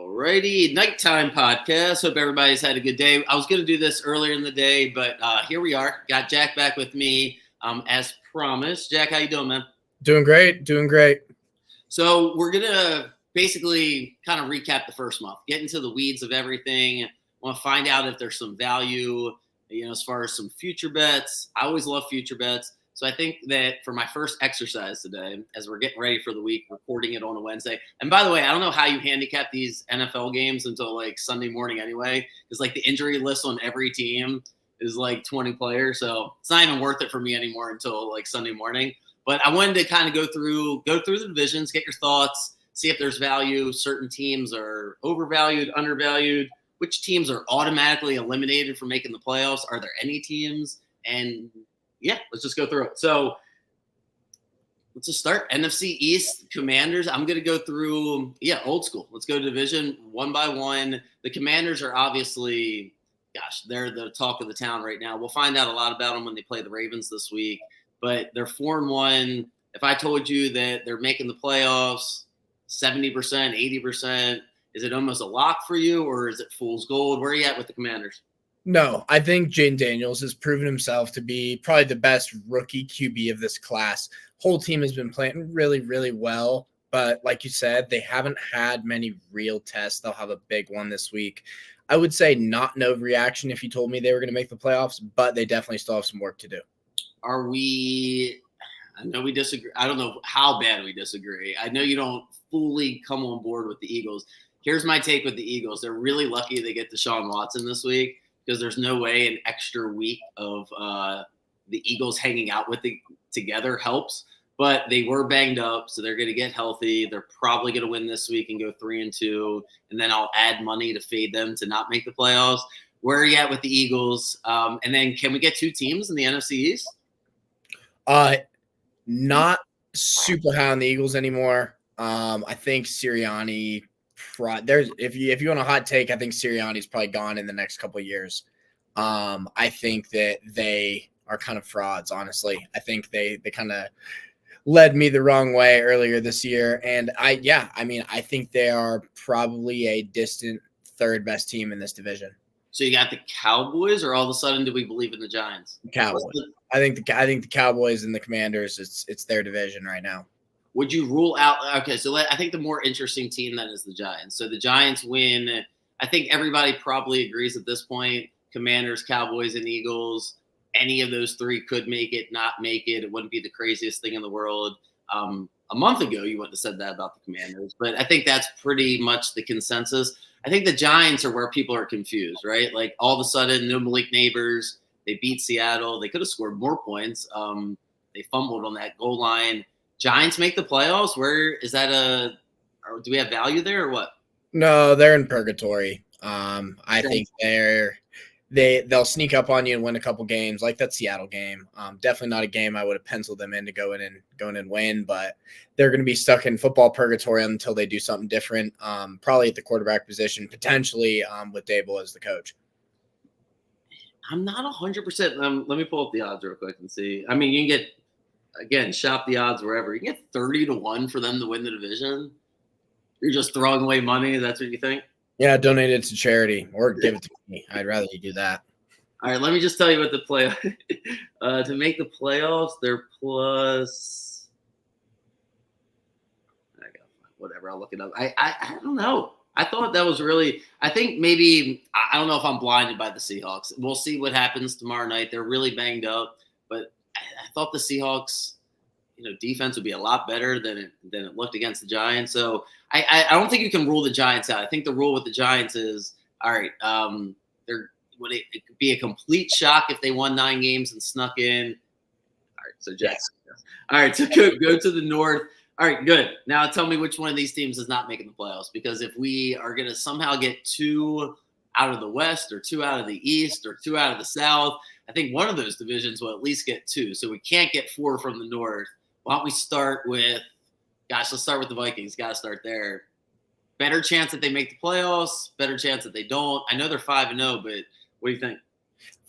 Alrighty, nighttime podcast. Hope everybody's had a good day. I was going to do this earlier in the day, but here we are. Got Jack back with me as promised. Jack, how you doing, man? Doing great. So we're going to basically kind of recap the first month, get into the weeds of everything. Want to find out if there's some value, as far as some future bets. I always love future bets. So I think that for my first exercise today, as we're getting ready for the week, recording it on a Wednesday. And by the way, I don't know how you handicap these NFL games until like Sunday morning anyway, because like the injury list on every team is like 20 players. So it's not even worth it for me anymore until like Sunday morning. But I wanted to kind of go through the divisions, get your thoughts, see if there's value. Certain teams are overvalued, undervalued. Which teams are automatically eliminated from making the playoffs? Are there any teams? And yeah, let's just go through it. So let's just start. NFC East Commanders. I'm going to go through, old school. Let's go division one by one. The Commanders are obviously, they're the talk of the town right now. We'll find out a lot about them when they play the Ravens this week. But they're 4-1. If I told you that they're making the playoffs 70%, 80%, is it almost a lock for you, or is it fool's gold? Where are you at with the Commanders? No, I think Jayden Daniels has proven himself to be probably the best rookie QB of this class. Whole team has been playing really, really well. But like you said, they haven't had many real tests. They'll have a big one this week. I would say not no reaction if you told me they were going to make the playoffs, but they definitely still have some work to do. I know we disagree. I don't know how bad we disagree. I know you don't fully come on board with the Eagles. Here's my take with the Eagles. They're really lucky they get Deshaun Watson this week, because there's no way an extra week of the Eagles hanging out together helps. But they were banged up, so they're going to get healthy. They're probably going to win this week and go 3-2, and then I'll add money to fade them to not make the playoffs. Where are you at with the Eagles? And then can we get two teams in the NFC East? Not super high on the Eagles anymore. I think Sirianni. If you want a hot take, I think Sirianni's probably gone in the next couple of years. I think that they are kind of frauds, honestly. I think they kind of led me the wrong way earlier this year. And I think they are probably a distant third best team in this division. So you got the Cowboys, or all of a sudden do we believe in the Giants? Cowboys. I think the Cowboys and the Commanders, it's their division right now. Would you rule out – okay, so I think the more interesting team then is the Giants. So the Giants win. I think everybody probably agrees at this point, Commanders, Cowboys, and Eagles, any of those three could make it, not make it. It wouldn't be the craziest thing in the world. A month ago, you wouldn't have said that about the Commanders. But I think that's pretty much the consensus. I think the Giants are where people are confused, right? Like all of a sudden, no Malik Neighbors. They beat Seattle. They could have scored more points. They fumbled on that goal line. Giants make the playoffs? Where is that or do we have value there or what? No, they're in purgatory. I think they'll sneak up on you and win a couple games, like that Seattle game. Definitely not a game I would have penciled them in to go in and win, but they're going to be stuck in football purgatory until they do something different. Probably at the quarterback position, potentially with Dable as the coach. I'm not 100%. Let me pull up the odds real quick and see. I mean, you can get. Again, shop the odds wherever. You get 30-1 for them to win the division. You're just throwing away money. That's what you think? Yeah, donate it to charity or give it to me. I'd rather you do that. All right, let me just tell you what the play to make the playoffs. They're plus. Whatever. I'll look it up. I don't know. I thought that was really. I think maybe I don't know if I'm blinded by the Seahawks. We'll see what happens tomorrow night. They're really banged up, but. I thought the Seahawks, defense would be a lot better than it looked against the Giants. So I don't think you can rule the Giants out. I think the rule with the Giants is, all right, it could be a complete shock if they won 9 games and snuck in. All right, so Jets. Yes. All right, so go to the North. All right, good. Now tell me which one of these teams is not making the playoffs, because if we are going to somehow get 2 out of the West or 2 out of the East or 2 out of the South, I think one of those divisions will at least get 2. So we can't get 4 from the North. Why don't we start with let's start with the Vikings. Got to start there. Better chance that they make the playoffs, better chance that they don't. I know they're 5-0, but what do you think?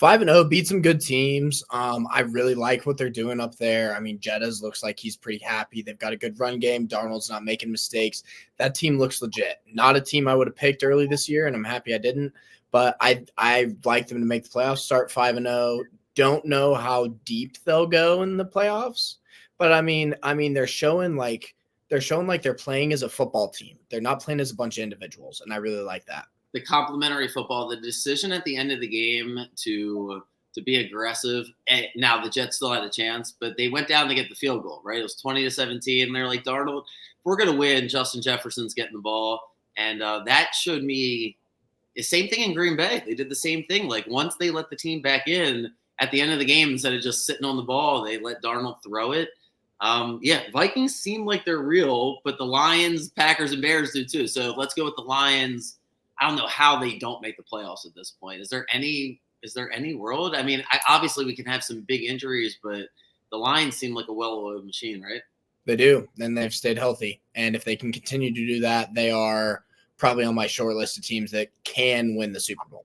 5-0, beat some good teams. I really like what they're doing up there. I mean, Jettas looks like he's pretty happy. They've got a good run game. Darnold's not making mistakes. That team looks legit. Not a team I would have picked early this year, and I'm happy I didn't. But I like them to make the playoffs, start 5-0. Don't know how deep they'll go in the playoffs, but I mean, they're showing like they're playing as a football team. They're not playing as a bunch of individuals, and I really like that. The complementary football, the decision at the end of the game to be aggressive. And now the Jets still had a chance, but they went down to get the field goal, right? It was 20-17. And they're like, Darnold, if we're going to win, Justin Jefferson's getting the ball. And that showed me the same thing in Green Bay. They did the same thing. Like once they let the team back in at the end of the game, instead of just sitting on the ball, they let Darnold throw it. Vikings seem like they're real, but the Lions, Packers, and Bears do too. So let's go with the Lions. I don't know how they don't make the playoffs at this point. Is there any world? I mean, obviously we can have some big injuries, but the Lions seem like a well-oiled machine, right? They do. And they've stayed healthy. And if they can continue to do that, they are probably on my short list of teams that can win the Super Bowl.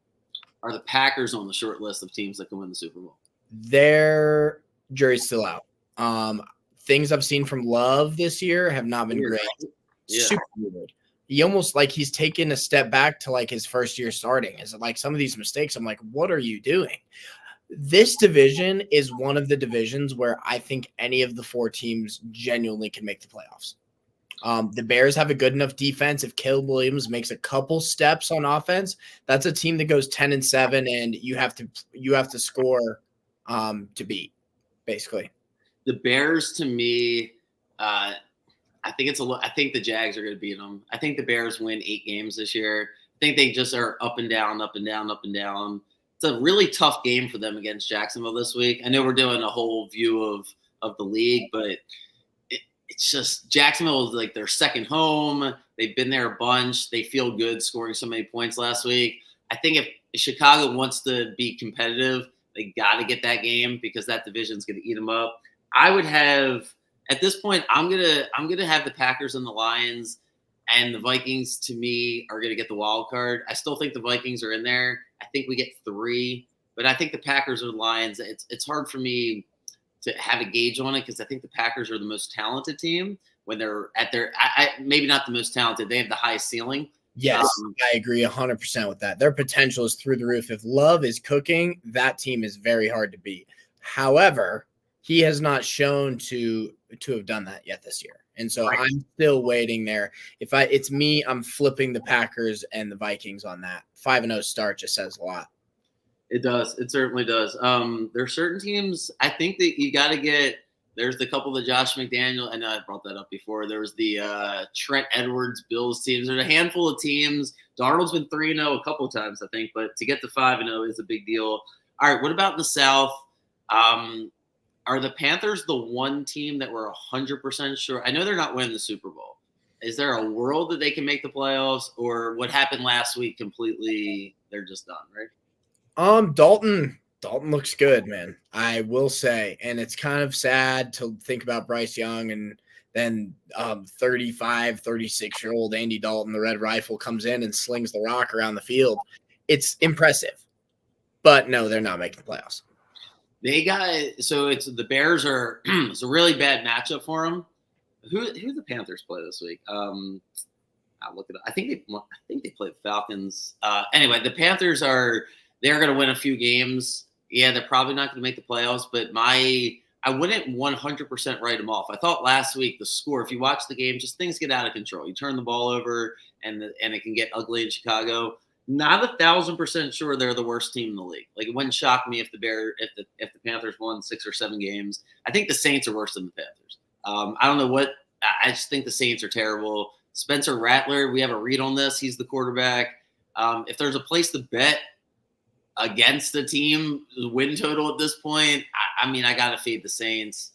Are the Packers on the short list of teams that can win the Super Bowl? Their jury's still out. Things I've seen from Love this year have not been great. Yeah. Super weird. He almost like he's taken a step back to like his first year starting. Is it like some of these mistakes? I'm like, what are you doing? This division is one of the divisions where I think any of the four teams genuinely can make the playoffs. The Bears have a good enough defense. If Caleb Williams makes a couple steps on offense, that's a team that goes 10-7, and you have to score to beat, basically. The Bears, to me, I think the Jags are going to beat them. I think the Bears win 8 games this year. I think they just are up and down, up and down, up and down. It's a really tough game for them against Jacksonville this week. I know we're doing a whole view of the league, but it's just Jacksonville is like their second home. They've been there a bunch. They feel good scoring so many points last week. I think if Chicago wants to be competitive, they got to get that game because that division is going to eat them up. I would have at this point. I'm gonna have the Packers and the Lions, and the Vikings. To me, are gonna get the wild card. I still think the Vikings are in there. I think we get 3, but I think the Packers or the Lions. It's hard for me to have a gauge on it because I think the Packers are the most talented team when they're at their. Maybe not the most talented. They have the highest ceiling. Yes, I agree 100% with that. Their potential is through the roof. If Love is cooking, that team is very hard to beat. However, he has not shown to have done that yet this year. And so right. I'm still waiting there. It's me, I'm flipping the Packers and the Vikings on that. 5-0 start just says a lot. It does. It certainly does. There are certain teams I think that you got to get. There's the couple of the Josh McDaniel. I know I brought that up before. There was the Trent Edwards Bills teams. There's a handful of teams. Darnold's been 3-0 a couple of times, I think, but to get to 5-0 is a big deal. All right, what about in the South? Are the Panthers the one team that we're 100% sure? I know they're not winning the Super Bowl. Is there a world that they can make the playoffs, or what happened last week completely? They're just done, right? Dalton looks good, man. I will say, and it's kind of sad to think about Bryce Young and then 35, 36-year-old Andy Dalton, the Red Rifle, comes in and slings the rock around the field. It's impressive, but no, they're not making the playoffs. It's the Bears are it's a really bad matchup for them. Who the Panthers play this week? I'll look it up. I think they play the Falcons. Anyway, the Panthers they're going to win a few games. Yeah, they're probably not going to make the playoffs, but I wouldn't 100% write them off. I thought last week the score, if you watch the game, just things get out of control. You turn the ball over and it can get ugly in Chicago. Not 1,000% sure they're the worst team in the league. Like, it wouldn't shock me if the Panthers won 6 or 7 games. I think the Saints are worse than the Panthers. I don't know what. I just think the Saints are terrible. Spencer Rattler, we have a read on this. He's the quarterback. If there's a place to bet against the team, the win total at this point, I got to fade the Saints.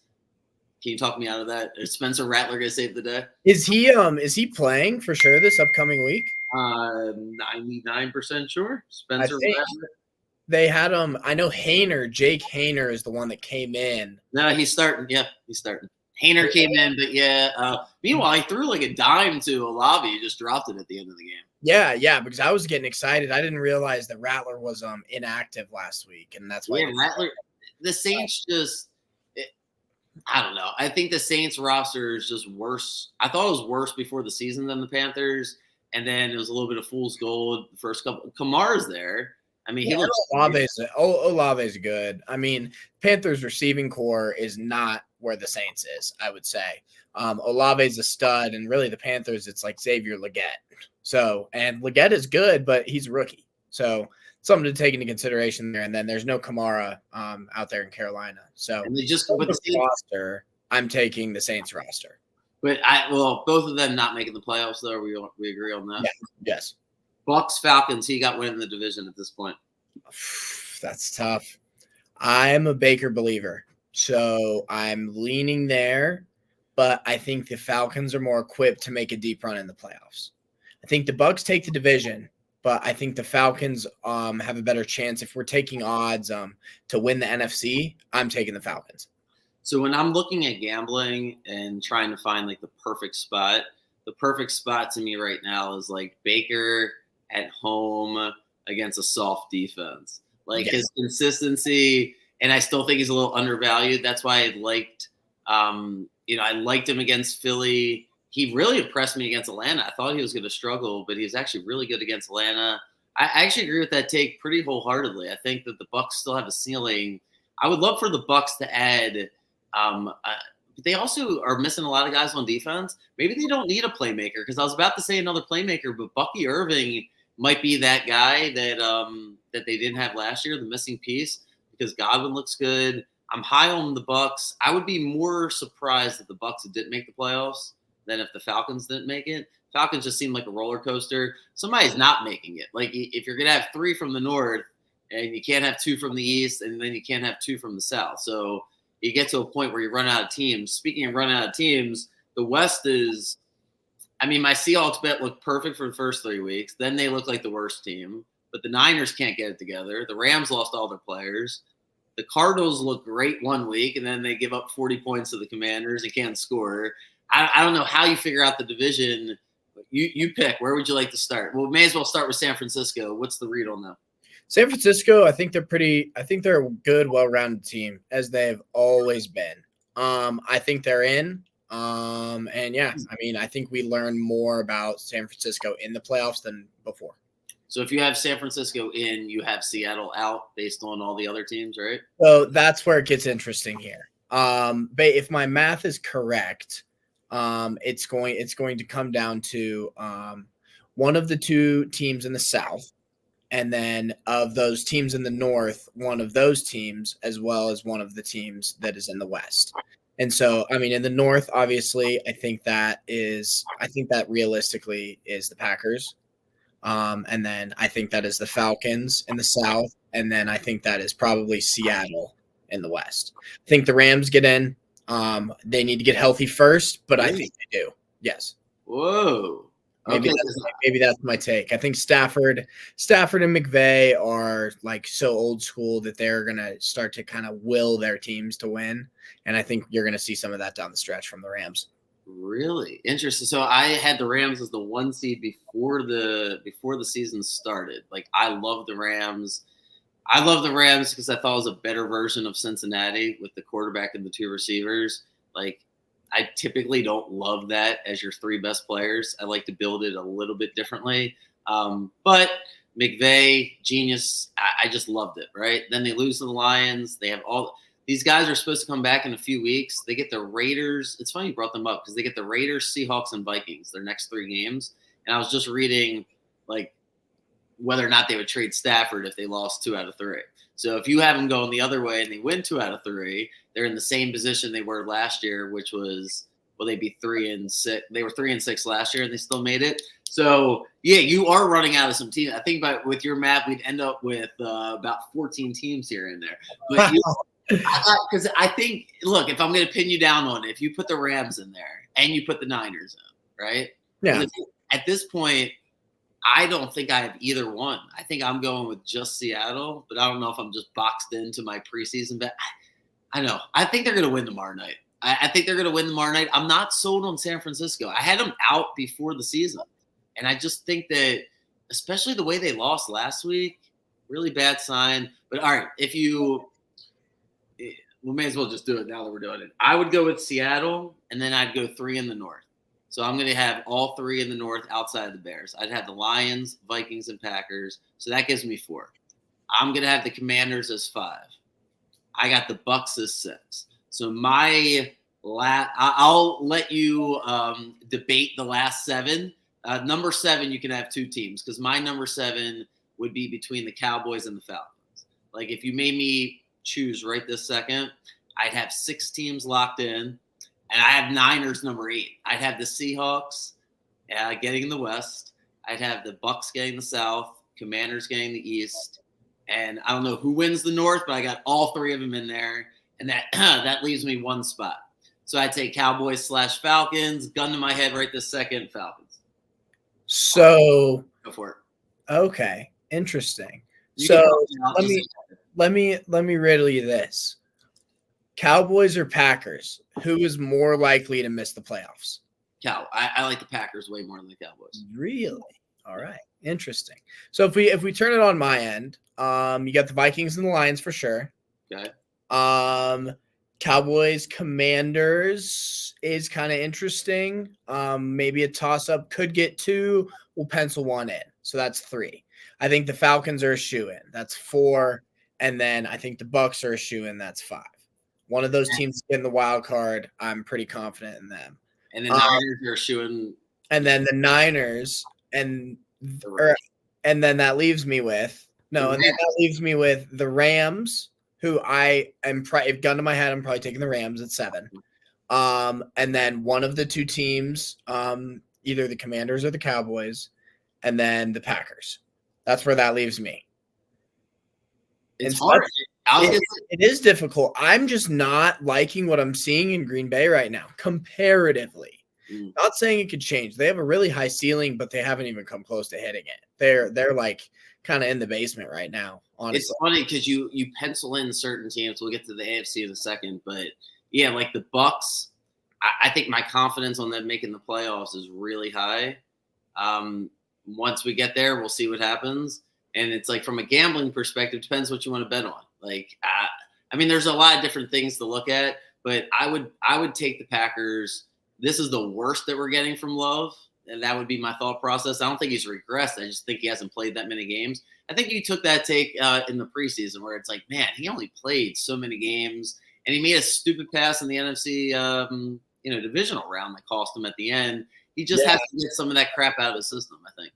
Can you talk me out of that? Is Spencer Rattler going to save the day? Is he playing for sure this upcoming week? 99% sure. Spencer Rattler. They had I know Jake Haener is the one that came in. No, he's starting. Yeah, he's starting. Hayner came in, but meanwhile, he threw like a dime to Olave. He just dropped it at the end of the game. Yeah, because I was getting excited. I didn't realize that Rattler was inactive last week, and that's why. Yeah, Rattler. The Saints I don't know. I think the Saints roster is just worse. I thought it was worse before the season than the Panthers, and then it was a little bit of fool's gold the first couple. Kamara's there. I mean, he looks. Olave's good. I mean, Panthers receiving core is not where the Saints is, I would say. Olave's a stud, and really the Panthers, it's like Xavier Legette. So, and Legette is good, but he's a rookie. So, something to take into consideration there. And then there's no Kamara out there in Carolina. So, and they just with the roster, I'm taking the Saints roster. But both of them not making the playoffs, though. We agree on that. Yeah. Yes. Bucks, Falcons. He got winning the division at this point. That's tough. I'm a Baker believer, so I'm leaning there. But I think the Falcons are more equipped to make a deep run in the playoffs. I think the Bucks take the division, but I think the Falcons have a better chance. If we're taking odds to win the NFC, I'm taking the Falcons. So when I'm looking at gambling and trying to find like the perfect spot to me right now is like Baker at home against a soft defense. Like his consistency, and I still think he's a little undervalued. That's why I liked him against Philly. He really impressed me against Atlanta. I thought he was going to struggle, but he was actually really good against Atlanta. I actually agree with that take pretty wholeheartedly. I think that the Bucks still have a ceiling. I would love for the Bucks to add. But they also are missing a lot of guys on defense. Maybe they don't need a playmaker, because I was about to say another playmaker, but Bucky Irving might be that guy that they didn't have last year, the missing piece, because Godwin looks good. I'm high on the Bucks. I would be more surprised if the Bucks didn't make the playoffs than if the Falcons didn't make it. Falcons just seem like a roller coaster. Somebody's not making it. Like, if you're going to have 3 from the north and you can't have 2 from the east, and then you can't have 2 from the south. So you get to a point where you run out of teams. Speaking of running out of teams, the West is – I mean, my Seahawks bet looked perfect for the first 3 weeks. Then they look like the worst team. But the Niners can't get it together. The Rams lost all their players. The Cardinals look great 1 week, and then they give up 40 points to the Commanders and can't score. I don't know how you figure out the division. You pick. Where would you like to start? Well, we may as well start with San Francisco. What's the read on them? San Francisco, I think they're a good, well-rounded team, as they've always been. I think they're in. And yeah, I mean, I think we learned more about San Francisco in the playoffs than before. So if you have San Francisco in, you have Seattle out based on all the other teams, right? So that's where it gets interesting here. But if my math is correct, it's going to come down to one of the 2 teams in the South, and then of those teams in the North, one of those teams, as well as one of the teams that is in the West. And so, I mean, in the North, obviously, I think that realistically is the Packers. And then I think that is the Falcons in the South. And then I think that is probably Seattle in the West. I think the Rams get in. They need to get healthy first, but I think they do. Yes. Whoa. Maybe that's my take. I think Stafford and McVay are like so old school that they're going to start to kind of will their teams to win. And I think you're going to see some of that down the stretch from the Rams. Really interesting. So I had the Rams as the 1 seed before the season started. Like, I love the Rams. I love the Rams because I thought it was a better version of Cincinnati with the quarterback and the 2 receivers. Like, I typically don't love that as your 3 best players. I like to build it a little bit differently. But McVay, genius. I just loved it, right? Then they lose to the Lions. They have these guys are supposed to come back in a few weeks. They get the Raiders. It's funny you brought them up because they get the Raiders, Seahawks, and Vikings, their next 3 games. And I was just reading, like, whether or not they would trade Stafford if they lost 2 out of 3. So if you have them going the other way and they win 2 out of 3, they're in the same position they were last year, which was, they'd be 3-6. They were 3-6 last year and they still made it. So yeah, you are running out of some teams. I think with your map, we'd end up with about 14 teams here and there. But because I think, look, if I'm going to pin you down on it, if you put the Rams in there and you put the Niners in, right? Yeah. At this point, I don't think I have either one. I think I'm going with just Seattle, but I don't know if I'm just boxed into my preseason bet. I know. I think they're going to win tomorrow night. I think they're going to win tomorrow night. I'm not sold on San Francisco. I had them out before the season. And I just think that, especially the way they lost last week, really bad sign. But all right, we may as well just do it now that we're doing it. I would go with Seattle, and then I'd go 3 in the North. So I'm going to have all 3 in the North outside of the Bears. I'd have the Lions, Vikings, and Packers. So that gives me 4. I'm going to have the Commanders as 5. I got the Bucks as 6. So I'll let you debate the last 7. Number 7, you can have 2 teams because my number 7 would be between the Cowboys and the Falcons. Like if you made me choose right this second, I'd have 6 teams locked in, and I have Niners number 8. I'd have the Seahawks getting in the West. I'd have the Bucks getting the South, Commanders getting the East, and I don't know who wins the North, but I got all 3 of them in there. And that leaves me 1 spot. So I'd say Cowboys/Falcons. Gun to my head right this second, Falcons. So Go for it. Okay, interesting. You So let let me riddle you this: Cowboys or Packers? Who is more likely to miss the playoffs? I like the Packers way more than the Cowboys. Really? All right, interesting. So if we turn it on my end, you got the Vikings and the Lions for sure. Okay. Cowboys Commanders is kind of interesting. Maybe a toss up, could get 2. We'll pencil 1 in. So that's 3. I think the Falcons are a shoe in. That's 4. And then I think the Bucks are a shoe in. That's 5. One of those teams getting the wild card. I'm pretty confident in them. And the Niners are shooing. And then the Niners and then that leaves me with the Rams, who I am if gun to my head, I'm probably taking the Rams at 7. And then one of the 2 teams, either the Commanders or the Cowboys, and then the Packers. That's where that leaves me. It's hard. It is difficult. I'm just not liking what I'm seeing in Green Bay right now, comparatively. Not saying it could change. They have a really high ceiling, but they haven't even come close to hitting it. They're like kind of in the basement right now, honestly. It's funny because you pencil in certain teams. We'll get to the AFC in a second, but yeah, like the Bucks, I think my confidence on them making the playoffs is really high. Once we get there, we'll see what happens. And it's like from a gambling perspective, depends what you want to bet on. Like, I mean, there's a lot of different things to look at, but I would take the Packers. This is the worst that we're getting from Love, and that would be my thought process. I don't think he's regressed. I just think he hasn't played that many games. I think you took that take in the preseason where it's like, man, he only played so many games, and he made a stupid pass in the NFC, divisional round that cost him at the end. He just has to get some of that crap out of his system, I think.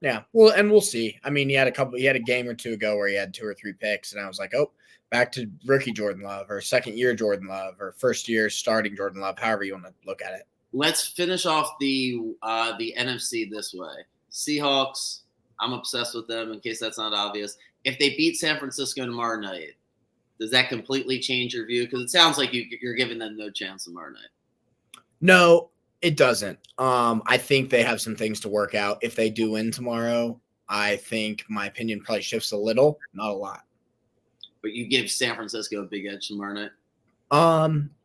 Yeah, well, and we'll see. I mean, he had a game or 2 ago where he had 2 or 3 picks, and I was like, oh, back to rookie Jordan Love or second year Jordan Love or first year starting Jordan Love, however you want to look at it. Let's finish off the NFC this way. Seahawks, I'm obsessed with them in case that's not obvious. If they beat San Francisco tomorrow night, does that completely change your view? Because it sounds like you're giving them no chance tomorrow night. No, it doesn't. I think they have some things to work out. If they do win tomorrow, I think my opinion probably shifts a little, not a lot. But you give San Francisco a big edge tomorrow night?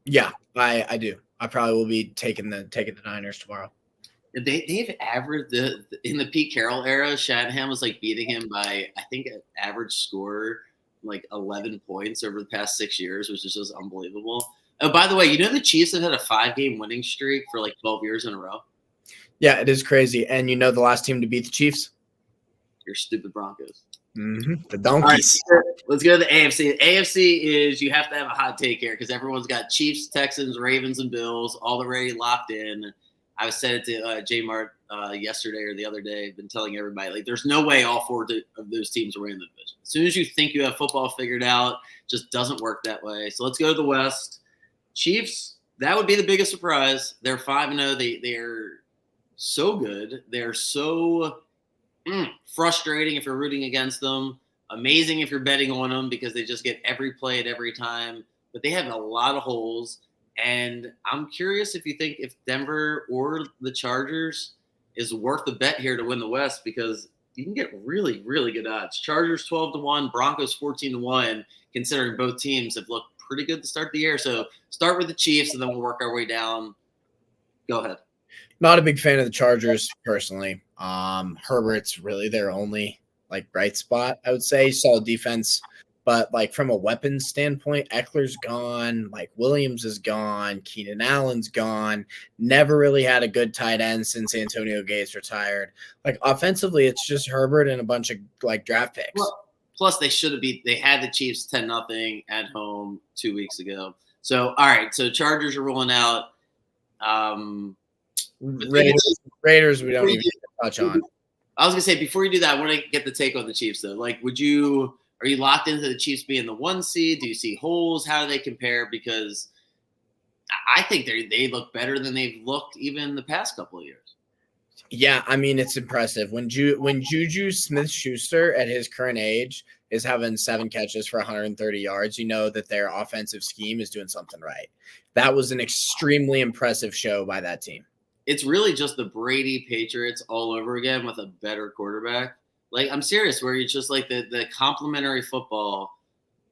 Yeah, I do. I probably will be taking the Niners tomorrow. They've averaged in the Pete Carroll era, Shanahan was like beating him by, I think, an average score like 11 points over the past 6 years, which is just unbelievable. Oh, by the way, you know the Chiefs have had a 5-game winning streak for like 12 years in a row? Yeah, it is crazy. And you know the last team to beat the Chiefs? Your stupid Broncos. Mm-hmm. The Donkeys. Right, let's go to the AFC. The AFC is you have to have a hot take here because everyone's got Chiefs, Texans, Ravens, and Bills all already locked in. I said it to J Mart yesterday or the other day. I've been telling everybody, like, there's no way all 4 of those teams are winning the division. As soon as you think you have football figured out, it just doesn't work that way. So let's go to the West. Chiefs, that would be the biggest surprise. They're 5-0. They're so good. They're so frustrating if you're rooting against them. Amazing if you're betting on them because they just get every play at every time. But they have a lot of holes. And I'm curious if you think if Denver or the Chargers is worth the bet here to win the West because you can get really, really good odds. Chargers 12-1, Broncos 14-1, considering both teams have looked pretty good to start the year. So start with the Chiefs, and then we'll work our way down. Go ahead. Not a big fan of the Chargers personally. Herbert's really their only like bright spot, I would say. Solid defense, but like from a weapons standpoint, Eckler's gone, like Williams is gone, Keenan Allen's gone. Never really had a good tight end since Antonio Gates retired. Like offensively, it's just Herbert and a bunch of like draft picks. Well, plus, they should have beat. They had the Chiefs 10-0 at home 2 weeks ago. So all right, so Chargers are rolling out. Raiders, we don't even touch on. I was gonna say before you do that, I want to get the take on the Chiefs though. Like, are you locked into the Chiefs being the 1 seed? Do you see holes? How do they compare? Because I think they look better than they've looked even the past couple of years. Yeah, I mean it's impressive when Juju Smith-Schuster at his current age is having 7 catches for 130 yards. You know that their offensive scheme is doing something right. That was an extremely impressive show by that team. It's really just the Brady Patriots all over again with a better quarterback. Like, I'm serious, where you just like the complementary football,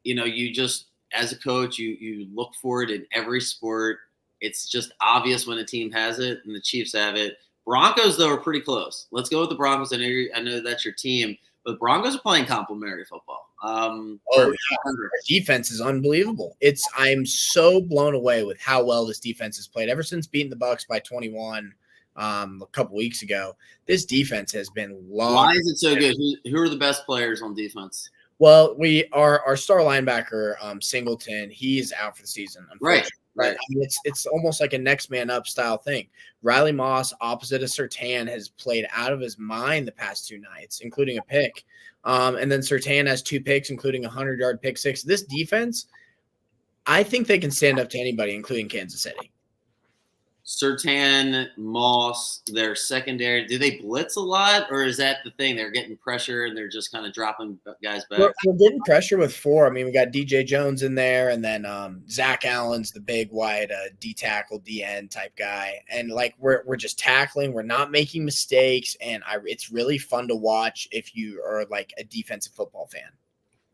you just, as a coach, you look for it in every sport. It's just obvious when a team has it, and the Chiefs have it. Broncos, though, are pretty close. Let's go with the Broncos. I know that's your team, but Broncos are playing complementary football. Defense is unbelievable. I'm so blown away with how well this defense has played ever since beating the Bucs by 21 a couple weeks ago. This defense has been long. Why is it so good? Who are the best players on defense? Well, our star linebacker Singleton, he's out for the season. Right. I mean, it's almost like a next man up style thing. Riley Moss, opposite of Surtain, has played out of his mind the past 2 nights, including a pick. And then Surtain has 2 picks, including a 100-yard pick six. This defense, I think they can stand up to anybody, including Kansas City. Surtain, Moss, their secondary, do they blitz a lot, or is that the thing? They're getting pressure and they're just kind of dropping guys back? We're getting pressure with 4. I mean, we got DJ Jones in there, and then Zach Allen's the big wide D tackle, D end type guy. And like we're just tackling, we're not making mistakes, and it's really fun to watch if you are like a defensive football fan.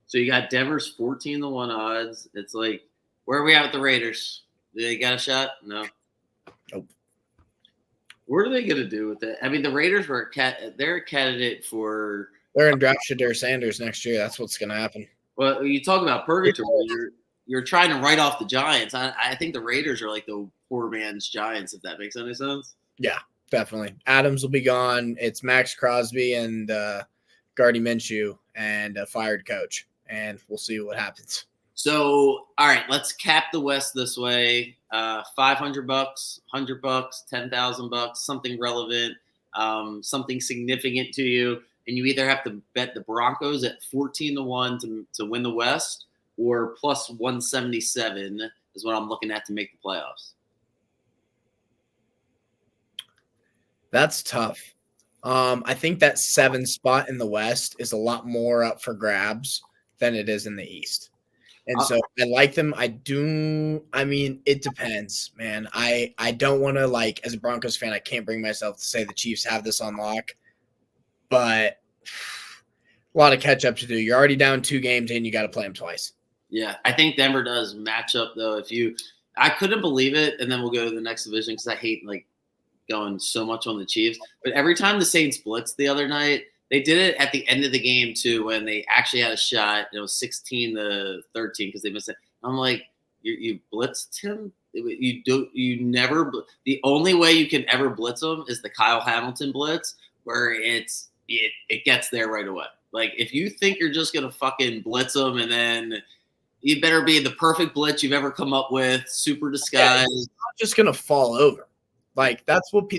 So you got Denver's 14-1 odds. It's like, where are we at with the Raiders? Do they got a shot? No. Nope. What are they going to do with it? I mean, the Raiders they're a candidate for. They're in draft Shedeur Sanders next year. That's what's going to happen. Well, you talk about purgatory. You're trying to write off the Giants. I think the Raiders are like the poor man's Giants, if that makes any sense. Yeah, definitely. Adams will be gone. It's Max Crosby and Gardner Minshew and a fired coach, and we'll see what happens. So, all right, let's cap the West this way. $500, $100, $10,000, something relevant, something significant to you. And you either have to bet the Broncos at 14-1 to win the West, or plus 177 is what I'm looking at to make the playoffs. That's tough. I think that 7 spot in the West is a lot more up for grabs than it is in the East. And so I like them. I mean, it depends, man. I don't want to, like, as a Broncos fan, I can't bring myself to say the Chiefs have this on lock, but a lot of catch up to do. You're already down 2 games and you got to play them twice. Yeah. I think Denver does match up though. I couldn't believe it. And then we'll go to the next division, cause I hate like going so much on the Chiefs, but every time the Saints blitzed the other night, they did it at the end of the game too, when they actually had a shot. It was 16-13 because they missed it. I'm like, you blitzed him. You never. The only way you can ever blitz him is the Kyle Hamilton blitz, where it gets there right away. Like, if you think you're just gonna fucking blitz him, and then you better be the perfect blitz you've ever come up with, super disguised. He's not just gonna fall over. Like, that's what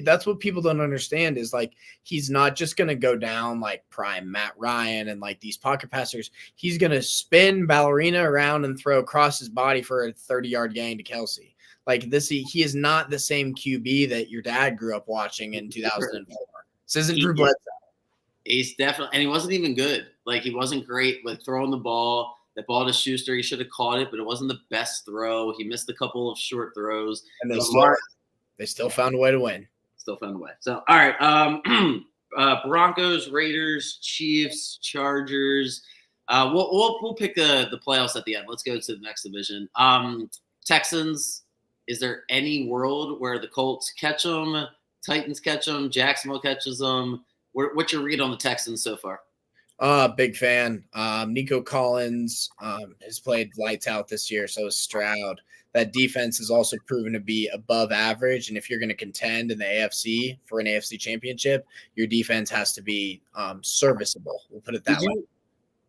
people don't understand is, like, he's not just going to go down like prime Matt Ryan and like these pocket passers. He's going to spin ballerina around and throw across his body for a 30-yard gain to Kelsey. Like, he is not the same QB that your dad grew up watching in 2004. This isn't Drew Bledsoe. He's definitely – and he wasn't even good. Like, he wasn't great with throwing the ball. That ball to Schuster, he should have caught it, but it wasn't the best throw. He missed a couple of short throws. And they still found a way to win. Still found a way. So, all right. Broncos, Raiders, Chiefs, Chargers. We'll pick the playoffs at the end. Let's go to the next division. Texans. Is there any world where the Colts catch them, Titans catch them, Jacksonville catches them? What's your read on the Texans so far? Big fan. Nico Collins has played lights out this year. So is Stroud. That defense has also proven to be above average. And if you're going to contend in the AFC for an AFC championship, your defense has to be serviceable. We'll put it that way.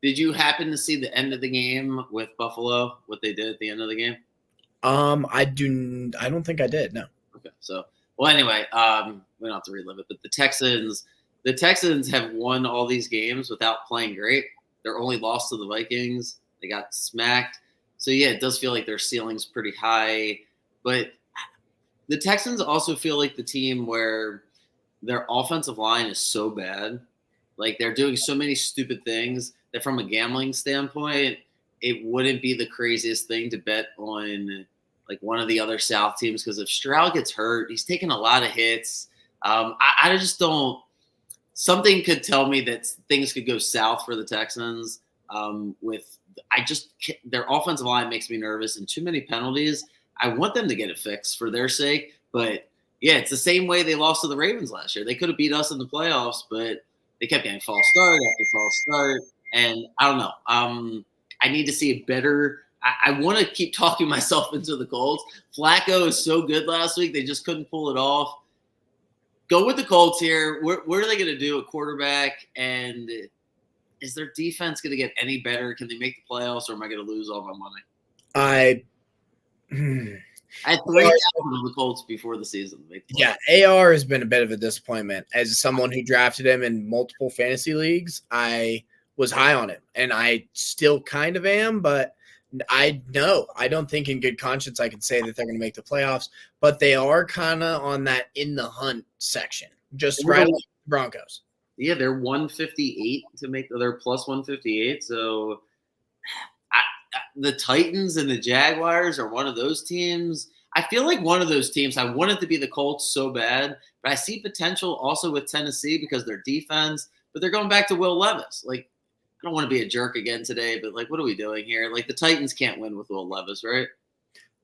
Did you happen to see the end of the game with Buffalo? What they did at the end of the game? I don't think I did. No. Okay. So, well, anyway, we don't have to relive it, but the Texans have won all these games without playing great. Their only loss to the Vikings. They got smacked. So, yeah, it does feel like their ceiling's pretty high. But the Texans also feel like the team where their offensive line is so bad. Like, they're doing so many stupid things that from a gambling standpoint, it wouldn't be the craziest thing to bet on, like, one of the other South teams. Because if Stroud gets hurt, he's taking a lot of hits. I just don't – something could tell me that things could go south for the Texans. Their offensive line makes me nervous, and too many penalties. I want them to get it fixed for their sake, but yeah, it's the same way they lost to the Ravens last year. They could have beat us in the playoffs, but they kept getting false start after false start, and I don't know. I need to see a better. I want to keep talking myself into the Colts. Flacco is so good last week; they just couldn't pull it off. Go with the Colts here. What are they going to do at quarterback? And is their defense going to get any better? Can they make the playoffs, or am I going to lose all my money? I had 3,000 on the Colts before the season. Yeah, AR has been a bit of a disappointment. As someone who drafted him in multiple fantasy leagues, I was high on him, and I still kind of am, but I don't think in good conscience I can say that they're going to make the playoffs, but they are kind of on that in the hunt section, just right like the Broncos. Yeah, they're 158 to make. They're plus 158. So the Titans and the Jaguars are one of those teams. I feel like one of those teams. I want it to be the Colts so bad, but I see potential also with Tennessee because their defense. But they're going back to Will Levis. Like, I don't want to be a jerk again today, but like, what are we doing here? Like, the Titans can't win with Will Levis, right?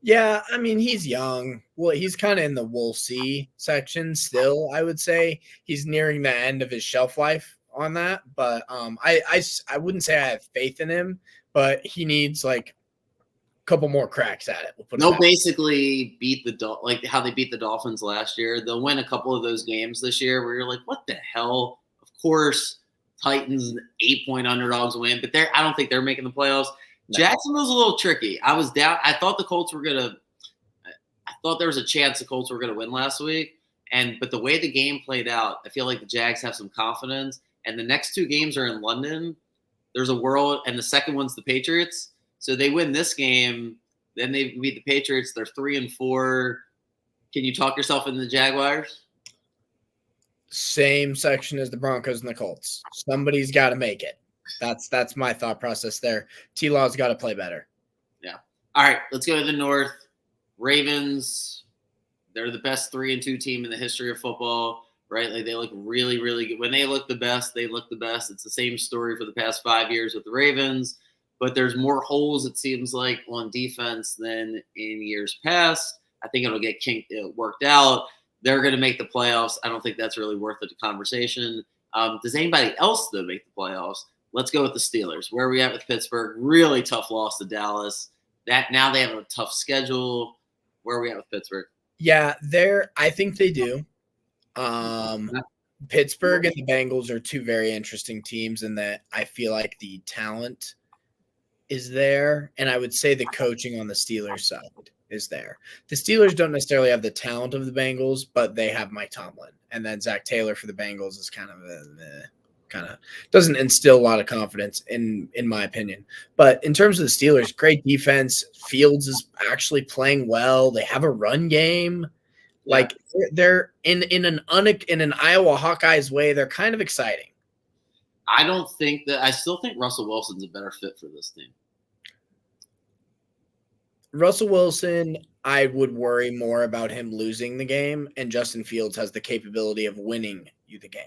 Yeah, I mean, he's young. Well, he's kind of in the we'll see section still, I would say. He's nearing the end of his shelf life on that. But I wouldn't say I have faith in him, but he needs like a couple more cracks at it. They'll basically beat like how they beat the Dolphins last year. They'll win a couple of those games this year where you're like, what the hell? Of course, Titans 8-point underdogs win, but I don't think they're making the playoffs. No. Jacksonville's a little tricky. I was down. I thought the Colts were I thought there was a chance the Colts were gonna win last week, but the way the game played out, I feel like the Jags have some confidence. And the next two games are in London. There's a world, and the second one's the Patriots. So they win this game, then they beat the Patriots. They're 3-4. Can you talk yourself into the Jaguars? Same section as the Broncos and the Colts. Somebody's got to make it. That's my thought process there. T-Law's got to play better. Yeah. All right, let's go to the North. Ravens, they're the best 3-2 team in the history of football, right? Like, they look really, really good. When they look the best, they look the best. It's the same story for the past 5 years with the Ravens, but there's more holes, it seems like, on defense than in years past. I think it'll get worked out. They're going to make the playoffs. I don't think that's really worth the conversation. Does anybody else, though, make the playoffs? Let's go with the Steelers. Where are we at with Pittsburgh? Really tough loss to Dallas. Now they have a tough schedule. Where are we at with Pittsburgh? Yeah, I think they do. Pittsburgh and the Bengals are two very interesting teams in that I feel like the talent is there, and I would say the coaching on the Steelers side is there. The Steelers don't necessarily have the talent of the Bengals, but they have Mike Tomlin, and then Zach Taylor for the Bengals is kind of doesn't instill a lot of confidence in my opinion. But in terms of the Steelers, great defense. Fields is actually playing well. They have a run game. Yeah. Like, they're in an Iowa Hawkeyes way. They're kind of exciting. I still think Russell Wilson's a better fit for this team. Russell Wilson, I would worry more about him losing the game, and Justin Fields has the capability of winning you the game.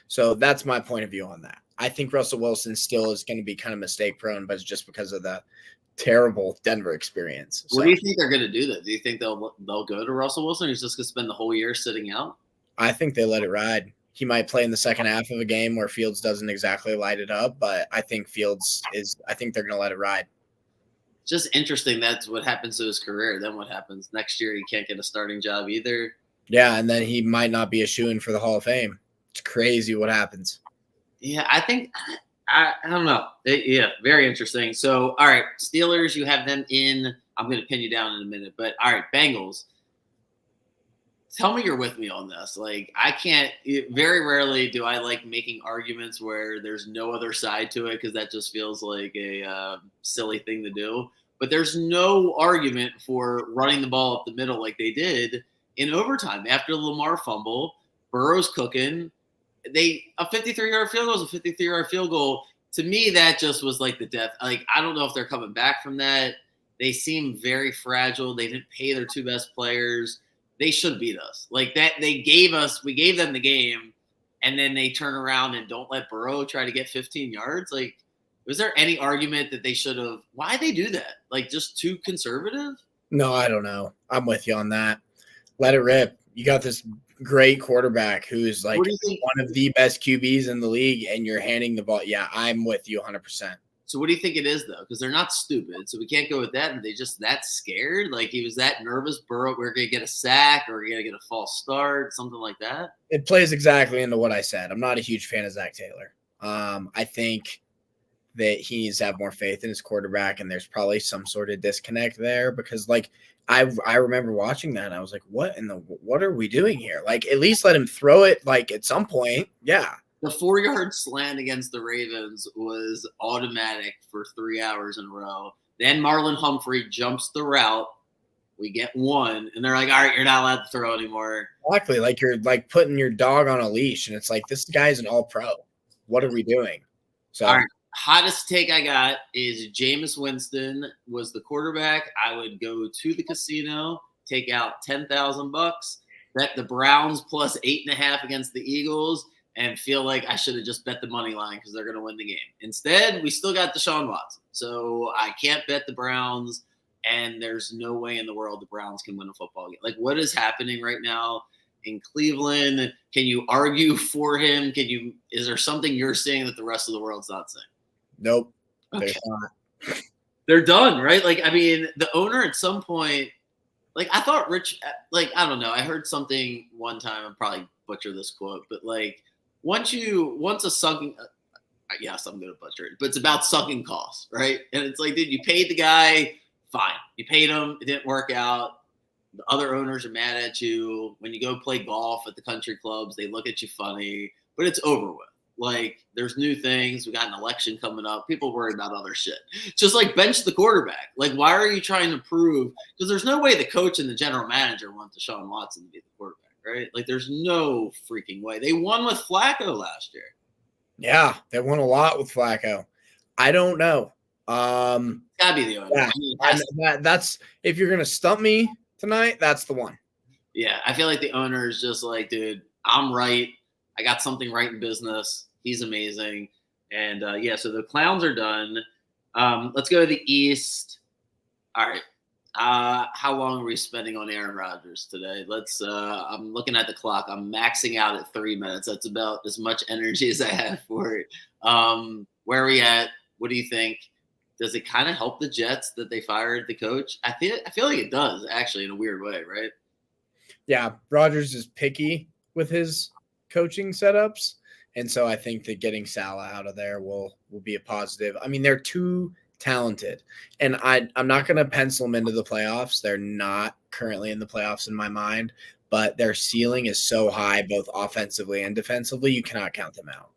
So that's my point of view on that. I think Russell Wilson still is going to be kind of mistake prone, but it's just because of the terrible Denver experience. What So do you think they're going to do then? Do you think they'll go to Russell Wilson? Or he's just going to spend the whole year sitting out? I think they let it ride. He might play in the second half of a game where Fields doesn't exactly light it up, but I think I think they're going to let it ride. Just interesting. That's what happens to his career. Then what happens next year? He can't get a starting job either. Yeah, and then he might not be a shoo-in for the Hall of Fame. It's crazy what happens. Yeah, I think I don't know. Yeah, very interesting. So, all right, Steelers, you have them in. I'm going to pin you down in a minute, but all right, Bengals. Tell me you're with me on this. Like, I can't. Very rarely do I like making arguments where there's no other side to it because that just feels like a silly thing to do. But there's no argument for running the ball up the middle like they did in overtime after the Lamar fumble. Burrow's cooking. A 53-yard field goal is a 53-yard field goal. To me, that just was like the death. Like, I don't know if they're coming back from that. They seem very fragile. They didn't pay their two best players. They should beat us. Like that, we gave them the game, and then they turn around and don't let Burrow try to get 15 yards. Like, was there any argument that they should have? Why they do that? Like, just too conservative? No, I don't know. I'm with you on that. Let it rip. You got this great quarterback who's like one of the best QBs in the league, and you're handing the ball. Yeah, I'm with you 100%. So what do you think it is, though? Because they're not stupid, so we can't go with that. And they just that scared? Like, he was that nervous, Burrow, we're going to get a sack or we're going to get a false start, something like that? It plays exactly into what I said. I'm not a huge fan of Zach Taylor. I think that he needs to have more faith in his quarterback, and there's probably some sort of disconnect there because, like, I remember watching that, and I was like, what are we doing here? Like, at least let him throw it, like, at some point. Yeah. The 4-yard slant against the Ravens was automatic for 3 hours in a row. Then Marlon Humphrey jumps the route. We get one, and they're like, all right, you're not allowed to throw anymore. Exactly. Like, you're, like, putting your dog on a leash, and it's like, this guy's an all-pro. What are we doing? So, all right. Hottest take I got is Jameis Winston was the quarterback. I would go to the casino, take out $10,000, bet the Browns plus 8.5 against the Eagles, and feel like I should have just bet the money line because they're going to win the game. Instead, we still got Deshaun Watson. So I can't bet the Browns, and there's no way in the world the Browns can win a football game. Like, what is happening right now in Cleveland? Can you argue for him? Is there something you're seeing that the rest of the world's not seeing? Nope. Okay. They're done, right? Like, I mean, the owner at some point, like, I thought like, I don't know. I heard something one time, I'll probably butcher this quote, but like, once a sunken, yes, I'm going to butcher it, but it's about sunken costs, right? And it's like, dude, you paid the guy, fine. You paid him. It didn't work out. The other owners are mad at you. When you go play golf at the country clubs, they look at you funny, but it's over with. Like, there's new things. We got an election coming up. People worry about other shit. Just like bench the quarterback. Like, why are you trying to prove? Because there's no way the coach and the general manager want Deshaun Watson to be the quarterback, right? Like, there's no freaking way. They won with Flacco last year. Yeah, they won a lot with Flacco. I don't know. It's gotta be the owner. Yeah, I mean, that's if you're gonna stump me tonight, that's the one. Yeah, I feel like the owner is just like, dude, I'm right. I got something right in business. He's amazing. And yeah, so the clowns are done. Let's go to the East. All right. How long are we spending on Aaron Rodgers today? I'm looking at the clock. I'm maxing out at 3 minutes. That's about as much energy as I have for it. Where are we at? What do you think? Does it kind of help the Jets that they fired the coach? I feel like it does, actually, in a weird way, right? Yeah, Rodgers is picky with his coaching setups, and so I think that getting Salah out of there will be a positive. I mean, they're too talented, and I'm not going to pencil them into the playoffs. They're not currently in the playoffs in my mind, but their ceiling is so high, both offensively and defensively, you cannot count them out.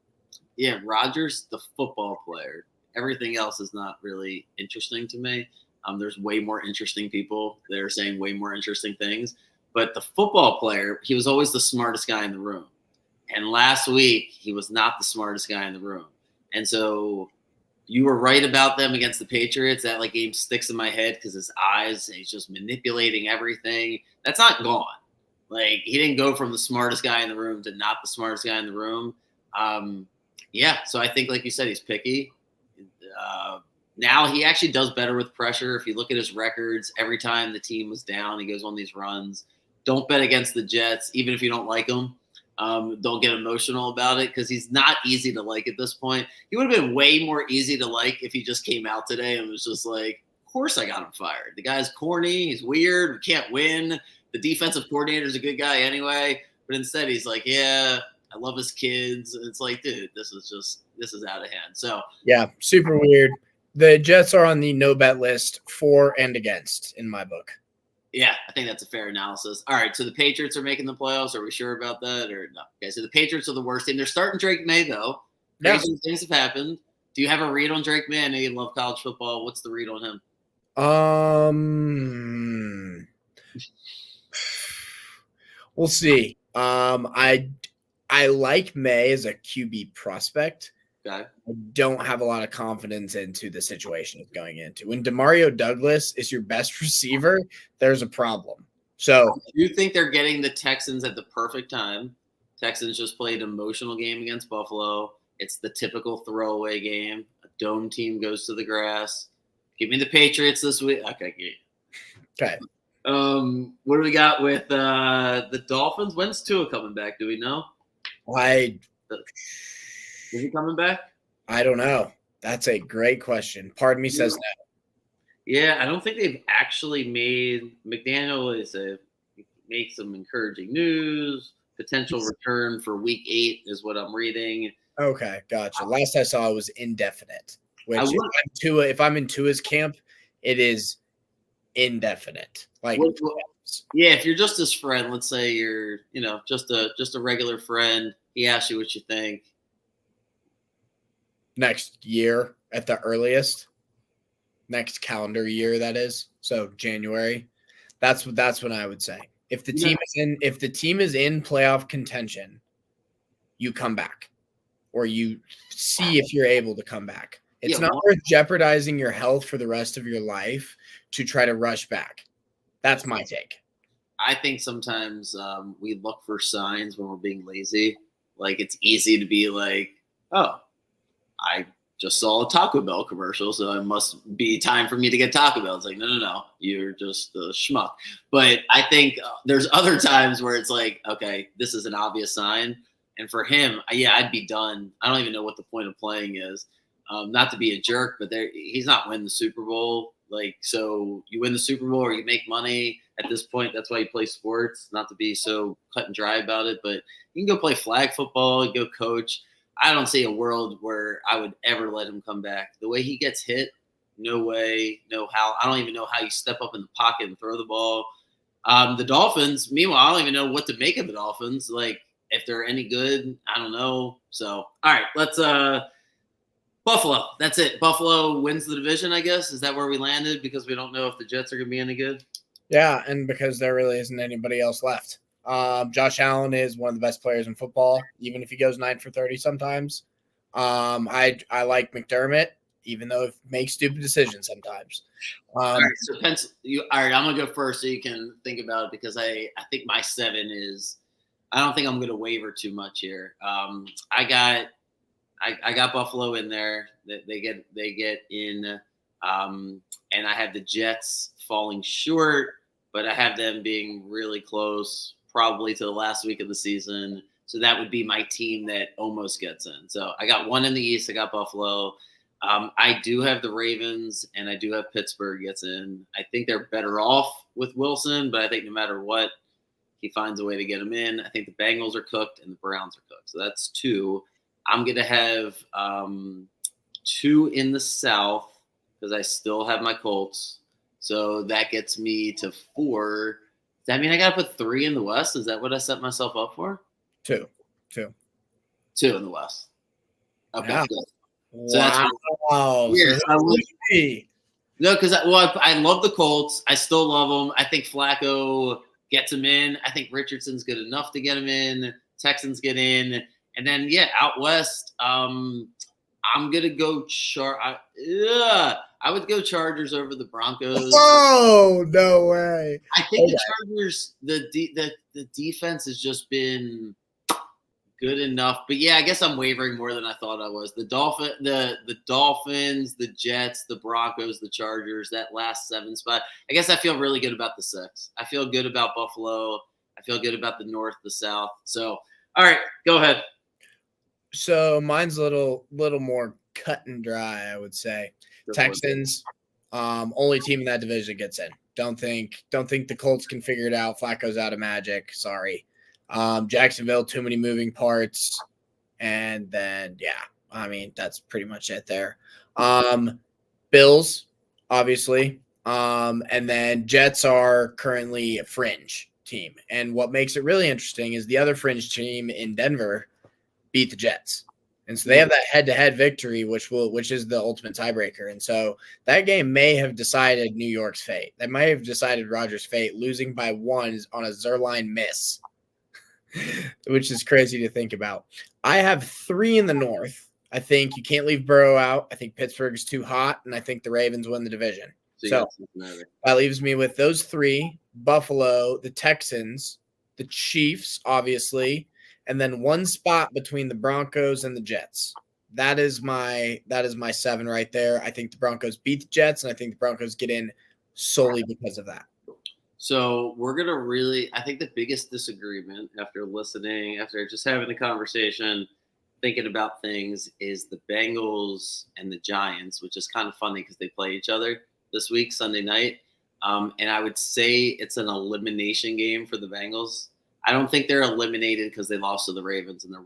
Yeah, Rodgers, the football player. Everything else is not really interesting to me. There's way more interesting people that are saying way more interesting things, but the football player, he was always the smartest guy in the room. And last week, he was not the smartest guy in the room. And so you were right about them against the Patriots. That like game sticks in my head because his eyes, he's just manipulating everything. That's not gone. Like, he didn't go from the smartest guy in the room to not the smartest guy in the room. Yeah, so I think, like you said, he's picky. Now he actually does better with pressure. If you look at his records, every time the team was down, he goes on these runs. Don't bet against the Jets, even if you don't like him. Don't get emotional about it because he's not easy to like at this point. He would have been way more easy to like if he just came out today and was just like, of course I got him fired. The guy's corny. He's weird. We can't win. The defensive coordinator is a good guy anyway. But instead he's like, yeah, I love his kids. And it's like, dude, this is out of hand. So yeah, super weird. The Jets are on the no bet list for and against in my book. yeah, I think that's a fair analysis. All right, so the Patriots are making the playoffs. Are we sure about that or no? Okay, so the Patriots are the worst team. They're starting Drake May, though. Crazy things have happened. Do you have a read on Drake May? I know you love college football. What's the read on him? We'll see. I like May as a QB prospect. Okay. I don't have a lot of confidence into the situation it's going into. When Demario Douglas is your best receiver, there's a problem. So you think they're getting the Texans at the perfect time? Texans just played an emotional game against Buffalo. It's the typical throwaway game. A dome team goes to the grass. Give me the Patriots this week. Okay. What do we got with the Dolphins? When's Tua coming back? Do we know? Is he coming back? I don't know. That's a great question. Part of me says no. Yeah, I don't think they've actually made McDaniel make some encouraging news. Potential return for week 8 is what I'm reading. Okay, gotcha. Last I saw it was indefinite. Which if I'm in Tua's camp, it is indefinite. Like yeah, if you're just his friend, let's say you're, just a regular friend, he asks you what you think. Next year at the earliest. Next calendar year, that is. So January. That's what I would say. If the team is in playoff contention, you come back. Or you see if you're able to come back. It's not worth jeopardizing your health for the rest of your life to try to rush back. That's my take. I think sometimes we look for signs when we're being lazy. Like it's easy to be like, oh, I just saw a Taco Bell commercial, so it must be time for me to get Taco Bell. It's like, no, you're just a schmuck. But I think there's other times where it's like, okay, this is an obvious sign. And for him, I'd be done. I don't even know what the point of playing is. Not to be a jerk, but he's not winning the Super Bowl. Like, so you win the Super Bowl or you make money at this point. That's why you play sports, not to be so cut and dry about it. But you can go play flag football, you go coach. I don't see a world where I would ever let him come back. The way he gets hit, no way, no how. I don't even know how you step up in the pocket and throw the ball. The Dolphins, meanwhile, I don't even know what to make of the Dolphins. Like, if they're any good, I don't know. So, all right, let's Buffalo. That's it. Buffalo wins the division, I guess. Is that where we landed? Because we don't know if the Jets are going to be any good. Yeah, and because there really isn't anybody else left. Josh Allen is one of the best players in football, even if he goes 9 for 30 sometimes. I like McDermott, even though he makes stupid decisions sometimes. All right, so I'm gonna go first so you can think about it because I think my 7 is. I don't think I'm gonna waver too much here. I got Buffalo in there. They get in, and I have the Jets falling short, but I have them being really close, probably to the last week of the season. So that would be my team that almost gets in. So I got 1 in the East. I got Buffalo. I do have the Ravens, and I do have Pittsburgh gets in. I think they're better off with Wilson, but I think no matter what, he finds a way to get them in. I think the Bengals are cooked and the Browns are cooked. So that's 2. I'm going to have 2 in the South because I still have my Colts. So that gets me to 4. Does that mean I got to put 3 in the West? Is that what I set myself up for? 2 in the West. Okay. Yeah. So that's weird. No, because I love the Colts. I still love them. I think Flacco gets them in. I think Richardson's good enough to get them in. Texans get in. And then, out West, I'm going to go I would go Chargers over the Broncos. Oh, no way. I think the Chargers, the defense has just been good enough. But yeah, I guess I'm wavering more than I thought I was. The Dolphins, the Jets, the Broncos, the Chargers, that last 7 spot. I guess I feel really good about the 6. I feel good about Buffalo. I feel good about the North, the South. So, all right, go ahead. So mine's a little more cut and dry, I would say. Texans, only team in that division gets in. Don't think the Colts can figure it out. Flacco's out of magic. Sorry. Jacksonville, too many moving parts. And then, yeah, I mean, that's pretty much it there. Bills, obviously. And then Jets are currently a fringe team. And what makes it really interesting is the other fringe team in Denver beat the Jets. And so they have that head-to-head victory, which is the ultimate tiebreaker. And so that game may have decided New York's fate. That may have decided Rodgers' fate, losing by 1 on a Zerline miss, which is crazy to think about. I have 3 in the North. I think you can't leave Burrow out. I think Pittsburgh is too hot, and I think the Ravens win the division. So that leaves me with those 3, Buffalo, the Texans, the Chiefs, obviously, and then 1 spot between the Broncos and the Jets. That is my 7 right there. I think the Broncos beat the Jets, and I think the Broncos get in solely because of that. So we're going to really – I think the biggest disagreement after just having the conversation, thinking about things, is the Bengals and the Giants, which is kind of funny because they play each other this week, Sunday night. And I would say it's an elimination game for the Bengals. I don't think they're eliminated because they lost to the Ravens and they're 1-4.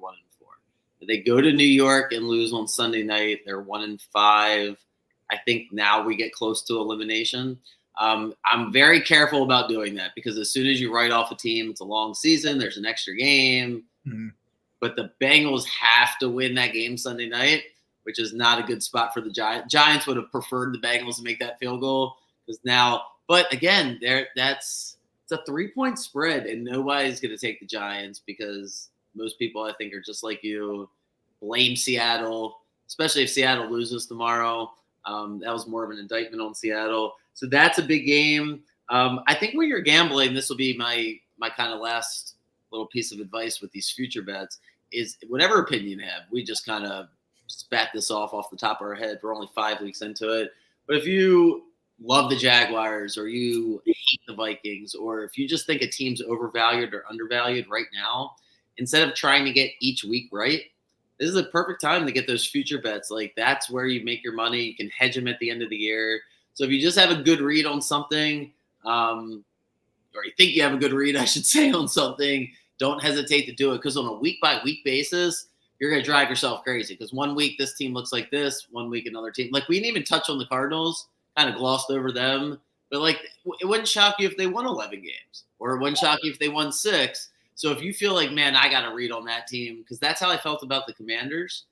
If they go to New York and lose on Sunday night, they're 1-5. I think now we get close to elimination. I'm very careful about doing that because as soon as you write off a team, it's a long season. There's an extra game. Mm-hmm. But the Bengals have to win that game Sunday night, which is not a good spot for the Giants. Giants would have preferred the Bengals to make that field goal because now – but again, it's a 3-point spread, and nobody's going to take the Giants because most people, I think, are just like you, blame Seattle, especially if Seattle loses tomorrow. That was more of an indictment on Seattle. So that's a big game. I think when you're gambling, this will be my kind of last little piece of advice with these future bets is whatever opinion you have. We just kind of spat this off the top of our head. We're only 5 weeks into it. But if you love the Jaguars or you hate the Vikings, or if you just think a team's overvalued or undervalued right now, instead of trying to get each week right, this is a perfect time to get those future bets. Like that's where you make your money. You can hedge them at the end of the year. So if you just have a good read on something, or you think you have a good read, I should say, on something, don't hesitate to do it. Because on a week-by-week basis, you're going to drive yourself crazy. Because 1 week this team looks like this, 1 week another team. Like we didn't even touch on the Cardinals. Kind of glossed over them, but like it wouldn't shock you if they won 11 games, or it wouldn't shock you if they won 6. So if you feel like, man, I got to read on that team, because that's how I felt about the Commanders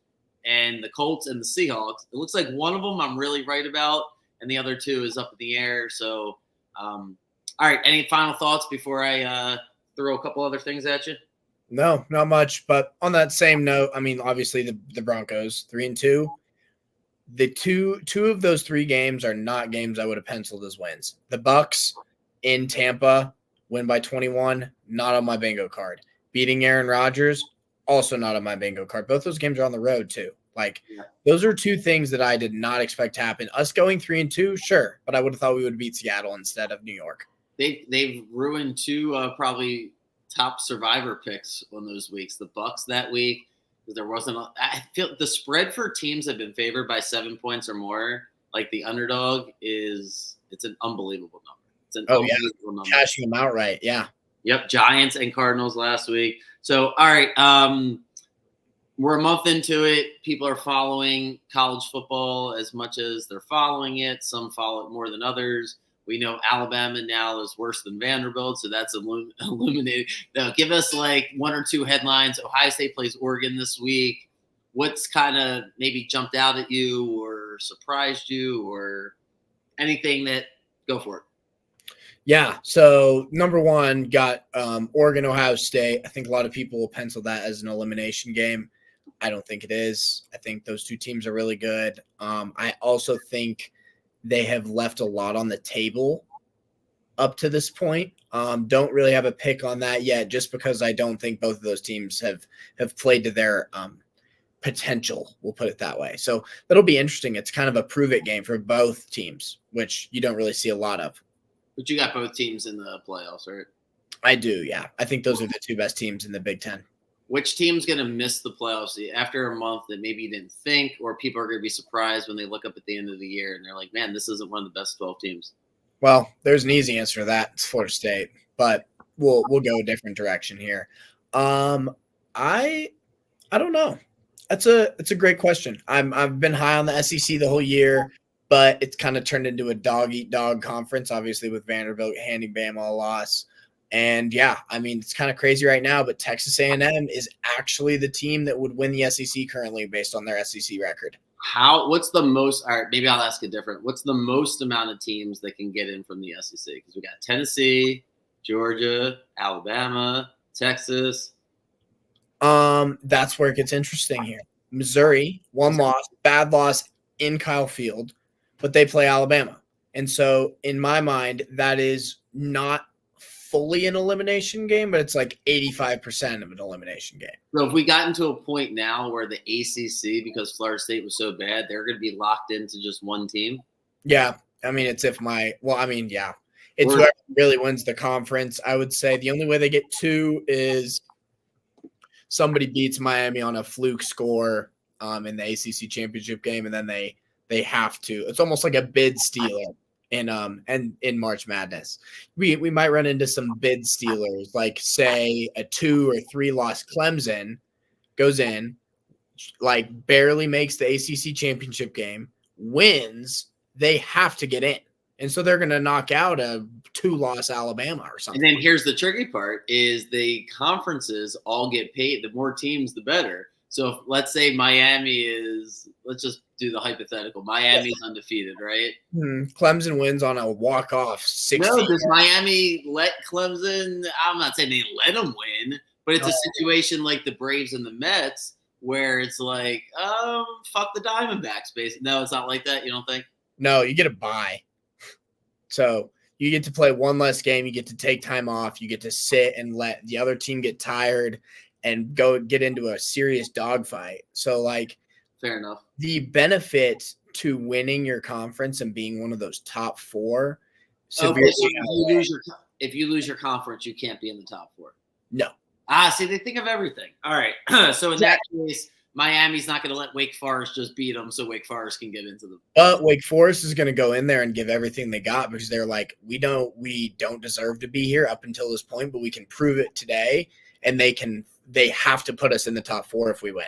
and the Colts and the Seahawks. It looks like one of them I'm really right about, and the other 2 is up in the air. So, all right, any final thoughts before I throw a couple other things at you? No, not much. But on that same note, I mean, obviously the Broncos 3-2. The two of those 3 games are not games I would have penciled as wins. The Bucs in Tampa win by 21, not on my bingo card. Beating Aaron Rodgers, also not on my bingo card. Both those games are on the road too. Like those are 2 things that I did not expect to happen. Us going 3-2, sure, but I would have thought we would beat Seattle instead of New York. They've ruined 2 probably top survivor picks on those weeks. The Bucs that week. There wasn't. I feel the spread for teams that have been favored by 7 points or more, like the underdog, it's an unbelievable number. It's an unbelievable number. Cashing them outright, yeah. Yep, Giants and Cardinals last week. So, all right, we're a month into it. People are following college football as much as they're following it. Some follow it more than others. We know Alabama now is worse than Vanderbilt, so that's illuminated. Now, give us like 1 or 2 headlines. Ohio State plays Oregon this week. What's kind of maybe jumped out at you or surprised you or anything that – go for it. Yeah, so number 1 got Oregon, Ohio State. I think a lot of people will pencil that as an elimination game. I don't think it is. I think those 2 teams are really good. I also think – they have left a lot on the table up to this point. Don't really have a pick on that yet, just because I don't think both of those teams have played to their potential. We'll put it that way. So that'll be interesting. It's kind of a prove it game for both teams, which you don't really see a lot of. But you got both teams in the playoffs, right? I do, yeah. I think those are the two best teams in the Big Ten. Which team's going to miss the playoffs after a month that maybe you didn't think, or people are going to be surprised when they look up at the end of the year and they're like, man, this isn't one of the best 12 teams? Well, there's an easy answer to that. It's Florida State, but we'll go a different direction here. I don't know. It's a great question. I've been high on the SEC the whole year, but it's kind of turned into a dog eat dog conference, obviously with Vanderbilt handing Bama a loss. And yeah, I mean, it's kind of crazy right now, but Texas A&M is actually the team that would win the SEC currently based on their SEC record. What's the most, all right, maybe I'll ask it different. What's the most amount of teams that can get in from the SEC? Because we got Tennessee, Georgia, Alabama, Texas. That's where it gets interesting here. Missouri, one loss, bad loss in Kyle Field, but they play Alabama. And so in my mind, that is not fully an elimination game, but it's like 85% of an elimination game. So if we got into a point now where the ACC, because Florida State was so bad, they're going to be locked into just one team. Yeah. I mean, it's yeah. It's whoever really wins the conference. I would say the only way they get two is somebody beats Miami on a fluke score in the ACC championship game, and then they have to. It's almost like a bid stealer in March Madness. We might run into some bid stealers, like say a 2 or 3 loss Clemson goes in, like barely makes the ACC championship game, wins, they have to get in. And so they're going to knock out a 2-loss Alabama or something. And then here's the tricky part is the conferences all get paid. The more teams, the better. So if, let's say Miami is, let's just do the hypothetical. Miami's undefeated, right? Clemson wins on a walk-off 60. No, does Miami let Clemson? I'm not saying they let them win, but it's a situation like the Braves and the Mets where it's like, fuck the Diamondbacks, basically. No, it's not like that. You don't think? No, you get a bye. So you get to play one less game. You get to take time off. You get to sit and let the other team get tired and go get into a serious dogfight. So, like, fair enough. The benefit to winning your conference and being one of those top 4. Okay, so if you lose your conference, you can't be in the top 4. No. See, they think of everything. All right. So in that case, Miami's not going to let Wake Forest just beat them, so Wake Forest can get into the. But Wake Forest is going to go in there and give everything they got because they're like, we don't deserve to be here up until this point, but we can prove it today, and they have to put us in the top 4 if we win.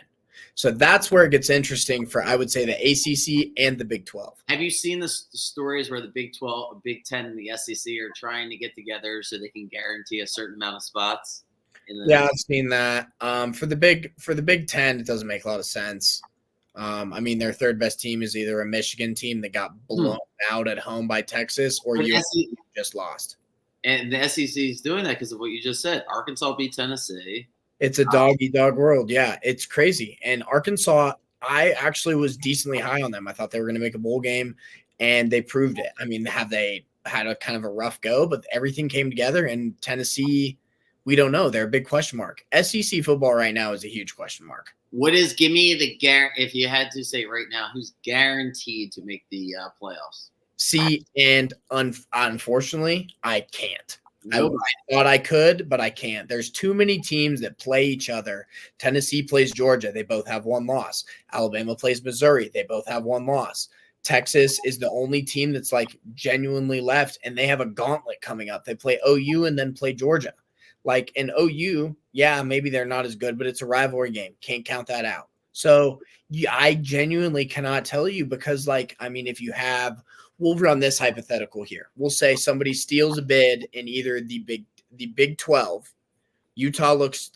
So that's where it gets interesting for, I would say, the ACC and the Big 12. Have you seen the stories where the Big 12, Big 10, and the SEC are trying to get together so they can guarantee a certain amount of spots? Yeah, I've seen that. For the Big 10, it doesn't make a lot of sense. I mean, their third best team is either a Michigan team that got blown out at home by Texas, or USC just lost. And the SEC is doing that because of what you just said. Arkansas beat Tennessee. It's a dog-eat-dog world. Yeah, it's crazy. And Arkansas, I actually was decently high on them. I thought they were going to make a bowl game, and they proved it. I mean, have they had a kind of a rough go, but everything came together. And Tennessee, we don't know. They're a big question mark. SEC football right now is a huge question mark. Give me the if you had to say right now, who's guaranteed to make the playoffs? See, and unfortunately, I can't. Nope. I thought I could, but I can't. There's too many teams that play each other. Tennessee plays Georgia. They both have 1 loss. Alabama plays Missouri. They both have 1 loss. Texas is the only team that's like genuinely left, and they have a gauntlet coming up. They play OU and then play Georgia. Like in OU, yeah, maybe they're not as good, but it's a rivalry game. Can't count that out. So I genuinely cannot tell you because, like, I mean, if you have – we'll run this hypothetical here. We'll say somebody steals a bid in either the Big 12. Utah looks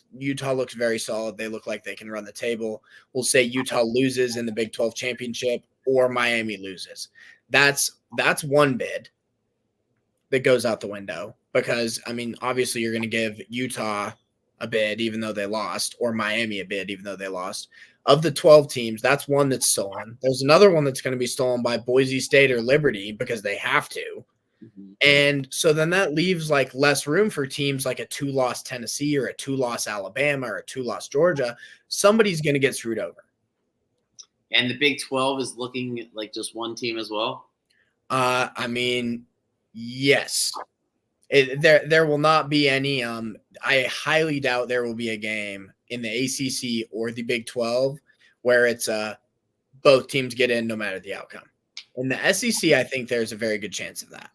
very solid. They look like they can run the table. We'll say Utah loses in the Big 12 championship or Miami loses. That's one bid that goes out the window because, I mean, obviously you're going to give Utah a bid even though they lost or Miami a bid even though they lost. Of the 12 teams, that's one that's stolen. There's another one that's going to be stolen by Boise State or Liberty because they have to. Mhm. And so then that leaves like less room for teams like a 2-loss Tennessee or a 2-loss Alabama or a 2-loss Georgia. Somebody's going to get screwed over. And the Big 12 is looking like just one team as well. I mean, yes. There will not be any. I highly doubt there will be a game in the ACC or the Big 12 where it's both teams get in no matter the outcome. In the SEC, I think there's a very good chance of that,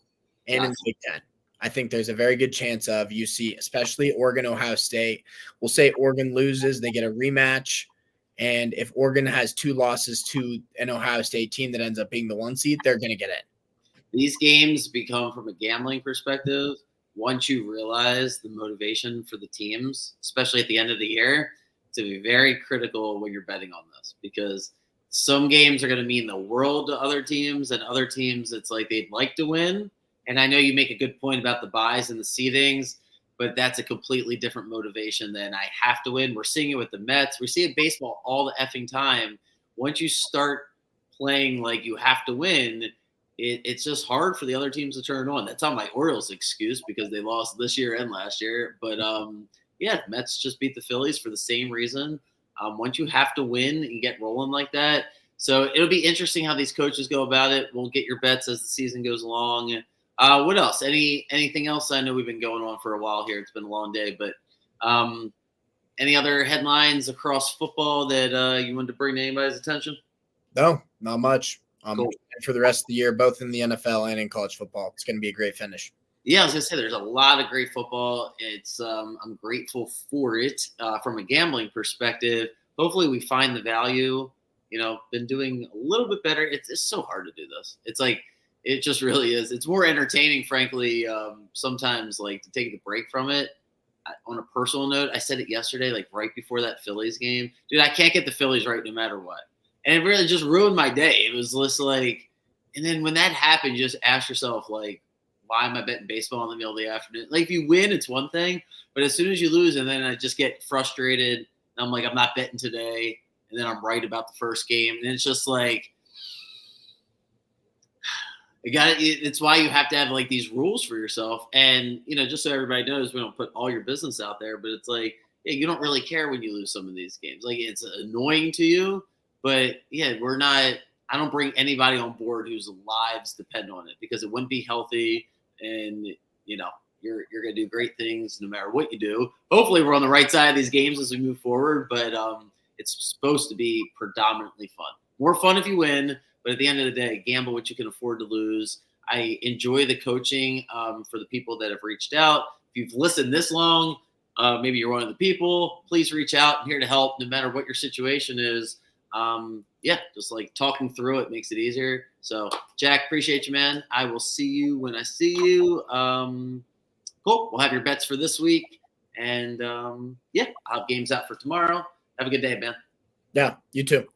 and in the Big 10, I think there's a very good chance of you see, especially Oregon, Ohio State. We'll say Oregon loses, they get a rematch, and if Oregon has 2 losses to an Ohio State team that ends up being the 1 seed, they're going to get in. These games become, from a gambling perspective, once you realize the motivation for the teams, especially at the end of the year, to be very critical when you're betting on this, because some games are going to mean the world to other teams, and other teams it's like they'd like to win. And I know you make a good point about the buys and the seedings, but that's a completely different motivation than I have to win. We're seeing it with the Mets. We see it baseball all the effing time. Once you start playing like you have to win, it's just hard for the other teams to turn on. That's not my Orioles excuse because they lost this year and last year. But yeah, Mets just beat the Phillies for the same reason. Once you have to win and get rolling like that, so it'll be interesting how these coaches go about it. We'll get your bets as the season goes along. What else? Anything else? I know we've been going on for a while here. It's been a long day, but any other headlines across football that you wanted to bring to anybody's attention? No, not much. Cool. For the rest of the year, both in the NFL and in college football. It's going to be a great finish. Yeah, I was gonna say there's a lot of great football. It's I'm grateful for it from a gambling perspective. Hopefully, we find the value. Been doing a little bit better. It's so hard to do this. It's like it just really is. It's more entertaining, frankly. Sometimes, like to take the break from it. On a personal note, I said it yesterday, like right before that Phillies game, dude. I can't get the Phillies right no matter what, and it really just ruined my day. It was just like, and then when that happened, you just ask yourself like, why am I betting baseball in the middle of the afternoon? Like if you win, it's one thing, but as soon as you lose, and then I just get frustrated, and I'm like, I'm not betting today, and then I'm right about the first game, and it's just like, it's why you have to have like these rules for yourself, and just so everybody knows, we don't put all your business out there, but it's like, yeah, you don't really care when you lose some of these games. Like it's annoying to you, but yeah, we're not. I don't bring anybody on board whose lives depend on it because it wouldn't be healthy. And you're gonna do great things no matter what you do. Hopefully, we're on the right side of these games as we move forward. But it's supposed to be predominantly fun. More fun if you win, but at the end of the day, gamble what you can afford to lose. I enjoy the coaching for the people that have reached out. If you've listened this long, maybe you're one of the people. Please reach out. I'm here to help, no matter what your situation is. Yeah, just like talking through it makes it easier. So, Jack, appreciate you, man. I will see you when I see you. Cool. We'll have your bets for this week. And yeah, I'll have games out for tomorrow. Have a good day, man. Yeah, you too.